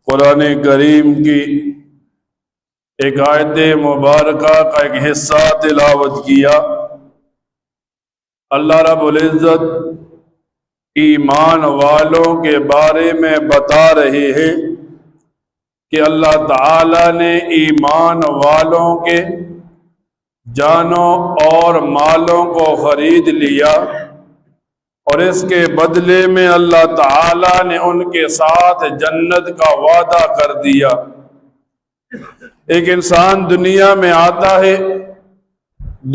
قرآن کریم کی ایک آیت مبارکہ کا ایک حصہ تلاوت کیا۔ اللہ رب العزت ایمان والوں کے بارے میں بتا رہے ہیں کہ اللہ تعالی نے ایمان والوں کے جانوں اور مالوں کو خرید لیا، اور اس کے بدلے میں اللہ تعالی نے ان کے ساتھ جنت کا وعدہ کر دیا۔ ایک انسان دنیا میں آتا ہے،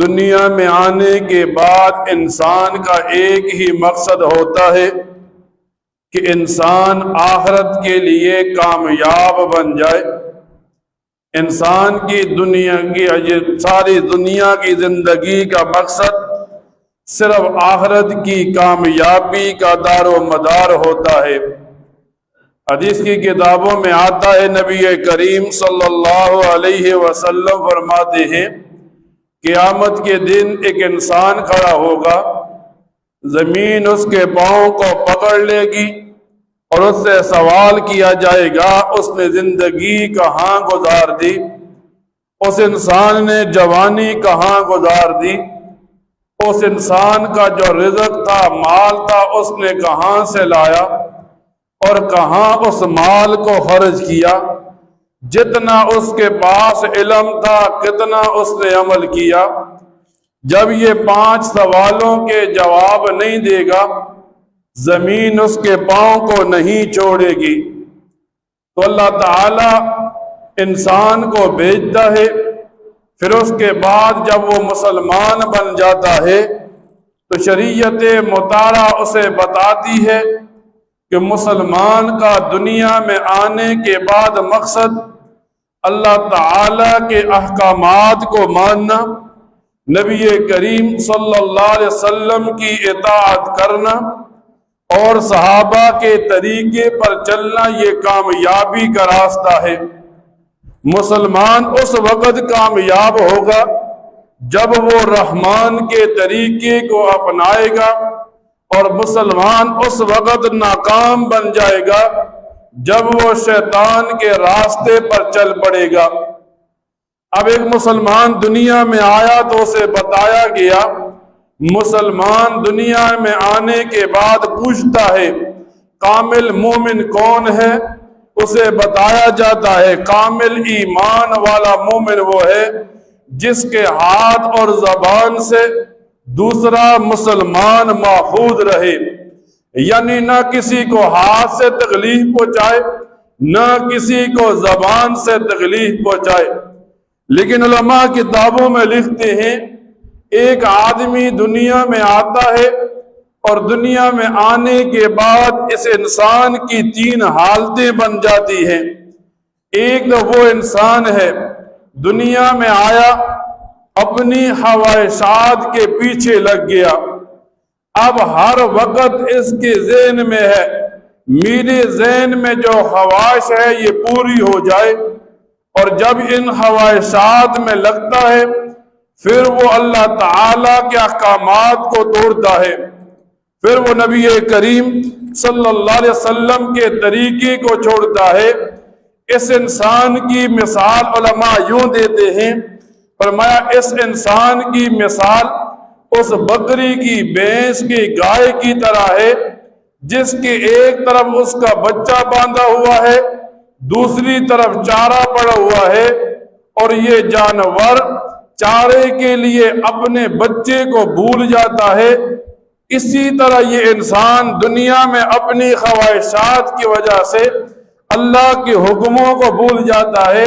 دنیا میں آنے کے بعد انسان کا ایک ہی مقصد ہوتا ہے کہ انسان آخرت کے لیے کامیاب بن جائے۔ انسان کی ساری دنیا کی زندگی کا مقصد صرف آخرت کی کامیابی کا دار و مدار ہوتا ہے۔ حدیث کی کتابوں میں آتا ہے، نبی کریم صلی اللہ علیہ وسلم فرماتے ہیں قیامت کے دن ایک انسان کھڑا ہوگا، زمین اس کے پاؤں کو پکڑ لے گی اور اس سے سوال کیا جائے گا اس نے زندگی کہاں گزار دی، اس انسان نے جوانی کہاں گزار دی، اس انسان کا جو رزق تھا، مال تھا، اس نے کہاں سے لایا اور کہاں اس مال کو خرچ کیا، جتنا اس کے پاس علم تھا کتنا اس نے عمل کیا۔ جب یہ 5 سوالوں کے جواب نہیں دے گا، زمین اس کے پاؤں کو نہیں چھوڑے گی۔ تو اللہ تعالی انسان کو بھیجتا ہے، پھر اس کے بعد جب وہ مسلمان بن جاتا ہے تو شریعت مطالعہ اسے بتاتی ہے کہ مسلمان کا دنیا میں آنے کے بعد مقصد اللہ تعالی کے احکامات کو ماننا، نبی کریم صلی اللہ علیہ وسلم کی اطاعت کرنا اور صحابہ کے طریقے پر چلنا، یہ کامیابی کا راستہ ہے۔ مسلمان اس وقت کامیاب ہوگا جب وہ رحمان کے طریقے کو اپنائے گا، اور مسلمان اس وقت ناکام بن جائے گا جب وہ شیطان کے راستے پر چل پڑے گا۔ اب ایک مسلمان دنیا میں آیا تو اسے بتایا گیا، مسلمان دنیا میں آنے کے بعد پوچھتا ہے کامل مومن کون ہے، اسے بتایا جاتا ہے کامل ایمان والا مومن وہ ہے جس کے ہاتھ اور زبان سے دوسرا مسلمان محفوظ رہے، یعنی نہ کسی کو ہاتھ سے تکلیف پہنچائے نہ کسی کو زبان سے تکلیف پہنچائے۔ لیکن علماء کتابوں میں لکھتے ہیں ایک آدمی دنیا میں آتا ہے اور دنیا میں آنے کے بعد اس انسان کی 3 حالتیں بن جاتی ہیں۔ ایک تو وہ انسان ہے دنیا میں آیا، اپنی خواہشات کے پیچھے لگ گیا، اب ہر وقت اس کے ذہن میں ہے میرے ذہن میں جو خواہش ہے یہ پوری ہو جائے، اور جب ان خواہشات میں لگتا ہے پھر وہ اللہ تعالی کے احکامات کو توڑتا ہے، پھر وہ نبی کریم صلی اللہ علیہ وسلم کے طریقے کو چھوڑتا ہے۔ اس انسان کی مثال علماء یوں دیتے ہیں، فرمایا اس انسان کی مثال اس بکری کی، بھینس کی، گائے کی طرح ہے جس کے ایک طرف اس کا بچہ باندھا ہوا ہے، دوسری طرف چارہ پڑا ہوا ہے، اور یہ جانور چارے کے لیے اپنے بچے کو بھول جاتا ہے۔ اسی طرح یہ انسان دنیا میں اپنی خواہشات کی وجہ سے اللہ کے حکموں کو بھول جاتا ہے،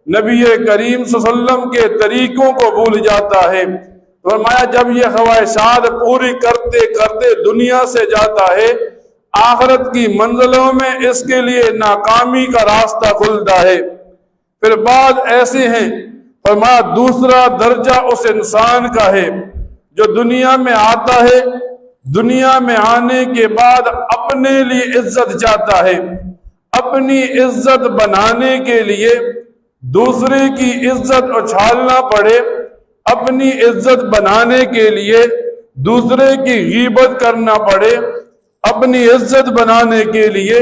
نبی کریم صلی اللہ علیہ وسلم کے طریقوں کو بھول جاتا ہے۔ فرمایا جب یہ خواہشات پوری کرتے کرتے دنیا سے جاتا ہے، آخرت کی منزلوں میں اس کے لیے ناکامی کا راستہ کھلتا ہے۔ پھر بعض ایسے ہیں، فرمایا دوسرا درجہ اس انسان کا ہے جو دنیا میں آتا ہے، دنیا میں آنے کے بعد اپنے لیے عزت چاہتا ہے، اپنی عزت بنانے کے لیے دوسرے کی عزت اچھالنا پڑے، اپنی عزت بنانے کے لیے دوسرے کی غیبت کرنا پڑے، اپنی عزت بنانے کے لیے